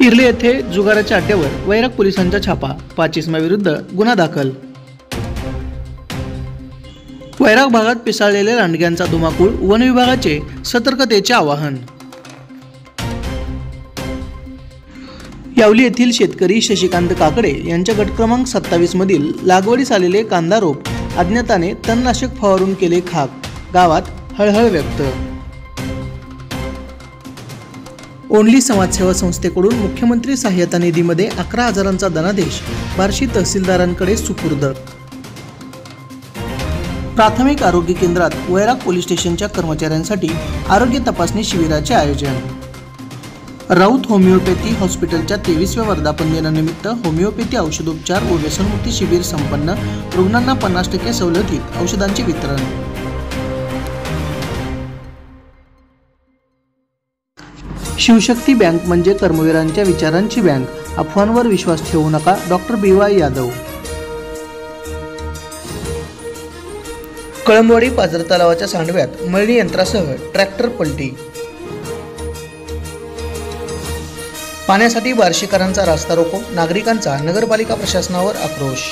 इर्ले येथे जुगाराच्या अड्ड्यावर वैराग पोलिसांचा छापा, 5 इसमाविरुद्ध गुन्हा दाखल। वैराग भागात पिसाळलेल्या लांडग्यांचा धुमाकूळ, वन विभागाचे सतर्कतेचे आवाहन। यावली येथील शेतकरी शशिकांत काकडे यांच्या गट क्रमांक 27 मधील लागवडीस आलेले कांदा रोप अज्ञाताने तणनाशक फवारून केले खाक, गावात हळहळ व्यक्त। ओनली समाजसेवा संस्थेकडून मुख्यमंत्री सहाय्यता निधीमध्ये 11,000चा धनादेश बार्शी तहसीलदारांकडे सुपूर्द। प्राथमिक आरोग्य केंद्रात वैराग पोलीस स्टेशनच्या कर्मचाऱ्यांसाठी आरोग्य तपासणी शिबिराचे आयोजन। राऊत होमिओपॅथी हॉस्पिटलच्या 23व्या वर्धापन दिनानिमित्त होमिओपॅथी औषधोपचार व व्यसनमुक्ती शिबिर संपन्न, रुग्णांना 50% सवलतीत औषधांचे वितरण। शिवशक्ती बँक म्हणजे कर्मवीरांच्या विचारांची बँक, अफवांवर विश्वास ठेवू नका, डॉक्टर BY यादव। कळंबवाडी पाझर तलावाच्या सांडव्यात मळणी यंत्रासह ट्रॅक्टर पलटी। पाण्यासाठी बार्शीकरांचा रास्ता रोको, नागरिकांचा नगरपालिका प्रशासनावर आक्रोश।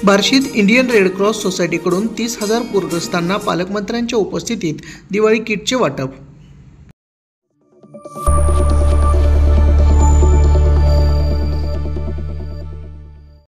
बार्शीत इंडियन रेड क्रॉस सोसायटीकडून 30,000 पूरग्रस्तांना पालकमंत्र्यांच्या उपस्थितीत दिवाळी किटचे वाटप।